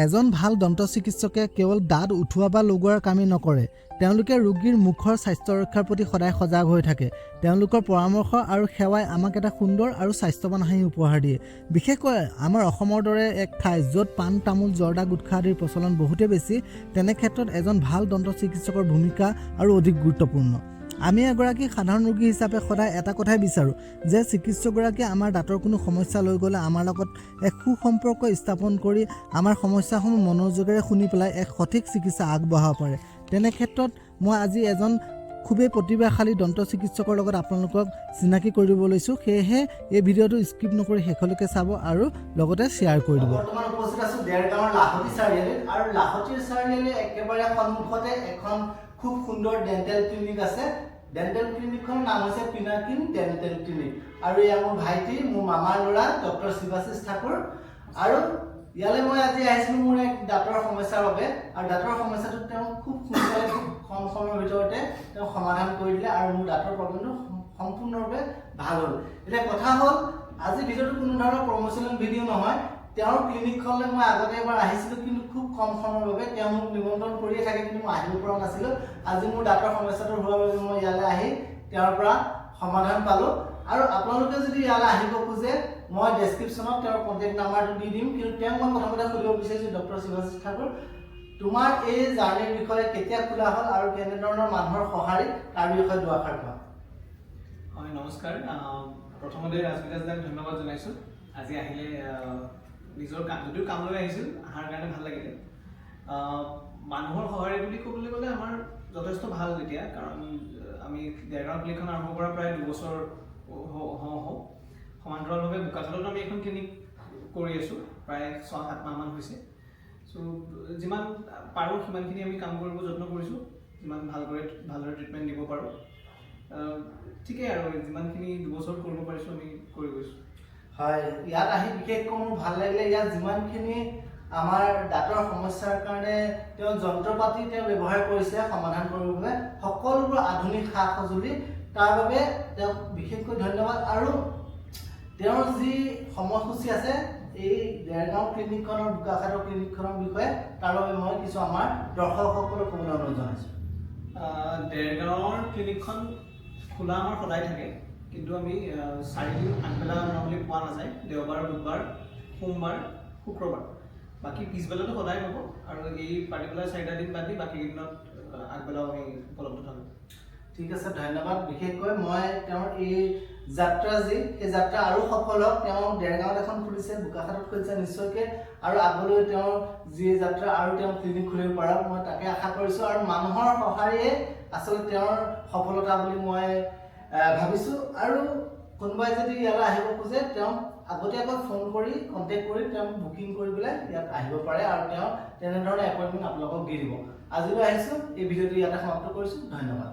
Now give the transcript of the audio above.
এজন ভাল দন্ত চিকিৎসকে কেৱল দাঁত উঠোৱা বা লগোৱাৰ কামেই নকৰে, তেওঁলোকে ৰোগীৰ মুখৰ স্বাস্থ্য ৰক্ষাৰ প্ৰতি সদায় সজাগ হৈ থাকে। তেওঁলোকৰ পৰামৰ্শ আৰু সেৱাই আমাক এটা সুন্দৰ আৰু স্বাস্থ্যৱান হাঁহি উপহাৰ দিয়ে। বিশেষকৈ আমাৰ অসমৰ দৰে এক ঠাই য'ত পাণ তামোল জৰ্দা গুটখা আদিৰ প্ৰচলন বহুতেই বেছি, তেনে ক্ষেত্ৰত এজন ভাল দন্ত চিকিৎসকৰ ভূমিকা আৰু অধিক গুৰুত্বপূৰ্ণ। আমি এগৰাকী সাধাৰণ ৰোগী হিচাপে সদায় এটা কথাই বিচাৰোঁ যে চিকিৎসকগৰাকীয়ে আমাৰ দাঁতৰ কোনো সমস্যা লৈ গ'লে আমাৰ লগত এক সুসম্পৰ্ক স্থাপন কৰি আমাৰ সমস্যাসমূহ মনোযোগেৰে শুনি পেলাই এক সঠিক চিকিৎসা আগবঢ়াব পাৰে। তেনে ক্ষেত্ৰত মই আজি এজন খুবেই প্ৰতিভাশালী দন্ত চিকিৎসকৰ লগত আপোনালোকক চিনাকি কৰি দিব লৈছোঁ। সেয়েহে এই ভিডিঅ'টো স্কিপ নকৰি শেষলৈকে চাব আৰু লগতে শ্বেয়াৰ কৰি দিব। বৰ্তমান উপস্থিত আছোঁ দেৰগাঁৱৰ লাহতি চাৰিআলিত, আৰু লাহতি চাৰিআলিৰ একেবাৰে সন্মুখতে এখন খুব সুন্দৰ ডেণ্টেল ক্লিনিক আছে। ডেণ্টেল ক্লিনিকখনৰ নাম হৈছে পিনাকিন ডেণ্টেল ক্লিনিক, আৰু এয়া মোৰ ভাইটি, মোৰ মামাৰ ল'ৰা ডক্টৰ শিৱাশিষ ঠাকুৰ। আৰু ইয়ালৈ মই আজি আহিছিলোঁ মোৰ এক দাঁতৰ সমস্যাৰ বাবে, আৰু দাঁতৰ সমস্যাটো তেওঁ খুব সোনকালে খুব কম সময়ৰ ভিতৰতে তেওঁ সমাধান কৰি দিলে, আৰু মোৰ দাঁতৰ প্ৰব্লেমটো সম্পূৰ্ণৰূপে ভাল হ'ল। এতিয়া কথা হ'ল, আজি ভিডিঅ'টো কোনো ধৰণৰ প্ৰমোচনেল ভিডিঅ' নহয়। তেওঁৰ ক্লিনিকখনলৈ মই আগতে এবাৰ আহিছিলোঁ, কিন্তু খুব কম সময়ৰ বাবে তেওঁ মোক নিমন্ত্ৰণ কৰিয়ে থাকে, কিন্তু মই আহিব পৰা নাছিলোঁ। আজি মোৰ দাঁতৰ সমস্যাটো হোৱাৰ বাবে মই ইয়ালৈ আহি তেওঁৰ পৰা সমাধান পালোঁ। আৰু আপোনালোকে যদি ইয়ালৈ আহিব খোজে, মই ডেছক্ৰিপশ্যনত তেওঁৰ কণ্টেক্ট নাম্বাৰটো দি দিম। কিন্তু তেওঁক মই প্ৰথমতে সুধিব বিচাৰিছোঁ, ডক্টৰ শিৱাশিষ ঠাকুৰ, তোমাৰ এই জাৰ্ণিৰ বিষয়ে কেতিয়া খোলা হ'ল আৰু কেনেধৰণৰ মানুহৰ সঁহাৰি, তাৰ বিষয়ে দুআষাৰ কোৱা। হয়, নমস্কাৰ। প্ৰথমতে ৰাজবিকাশ দাক ধন্যবাদ জনাইছোঁ। আজি আহিলে নিজৰ যদিও কাম লৈ আহিছিল, অহাৰ কাৰণে ভাল লাগিলে। মানুহৰ সঁহাৰি বুলি ক'বলৈ গ'লে আমাৰ যথেষ্ট ভাল এতিয়া, কাৰণ আমি দেৰগাঁও ক্লিনিকখন আৰম্ভ কৰা প্ৰায় 2 বছৰ হওঁ। সমান্তৰালভাৱে বোকাখাততো আমি এখন ক্লিনিক কৰি আছোঁ, প্ৰায় 6-7 মাহমান হৈছে। চ' যিমান পাৰোঁ সিমানখিনি আমি কাম কৰিব যত্ন কৰিছোঁ, যিমান ভালদৰে ট্ৰিটমেণ্ট দিব পাৰোঁ। ঠিকেই, আৰু যিমানখিনি 2 বছৰ কৰিব পাৰিছোঁ আমি কৰি গৈছোঁ। হয়, ইয়াত আহি বিশেষকৈ মোৰ ভাল লাগিলে। ইয়াত যিমানখিনি আমাৰ দাঁতৰ সমস্যাৰ কাৰণে তেওঁ যন্ত্ৰ পাতি তেওঁ ব্যৱহাৰ কৰিছে সমাধান কৰিবৰ বাবে, সকলোবোৰ আধুনিক সা সঁজুলি, তাৰ বাবে তেওঁক বিশেষকৈ ধন্যবাদ। আৰু তেওঁৰ যি সময়সূচী আছে এই দেৰগাঁও ক্লিনিকখনৰ, বোকাখাতৰ ক্লিনিকখনৰ বিষয়ে, তাৰ বাবে মই কিছু আমাৰ দৰ্শকসকলক ক'বলৈ অনুৰোধ জনাইছোঁ। দেৰগাঁৱৰ ক্লিনিকখন খোলা আমাৰ সদায় থাকে, কিন্তু আমি 4 দিন আগবেলা নৰ্মেলি পোৱা নাযায়। দেওবাৰ, বুধবাৰ, সোমবাৰ, শুক্ৰবাৰ, বাকী পিছবেলাটো সদায় পাব। আৰু এই পাৰ্টিকুলাৰ 4টা দিন বাদ দি বাকী দিনত আগবেলাও আমি উপলব্ধ থাকোঁ। ঠিক আছে, ধন্যবাদ। বিশেষকৈ মই তেওঁৰ এই যাত্ৰা সেই যাত্ৰা আৰু সফল হওক। তেওঁ দেৰগাঁৱত এখন খুলিছে, বোকাখাতত খুলিছে, নিশ্চয়কৈ আৰু আগলৈ তেওঁৰ যি যাত্ৰা আৰু তেওঁ ক্লিনিক খুলিব পাৰক, মই তাকে আশা কৰিছোঁ। আৰু মানুহৰ সঁহাৰিয়ে আচলতে তেওঁৰ সফলতা বুলি মই ভাবিছোঁ। আৰু কোনোবাই যদি ইয়ালৈ আহিব খোজে, তেওঁ আগতীয়াকৈ ফোন কৰি কণ্টেক্ট কৰি তেওঁ বুকিং কৰি পেলাই ইয়াত আহিব পাৰে, আৰু তেওঁ তেনেধৰণে এপইণ্টমেণ্ট আপোনালোকক দি দিব। আজিলৈ আহিছোঁ, এই ভিডিঅ'টো ইয়াতে সমাপ্ত কৰিছোঁ। ধন্যবাদ।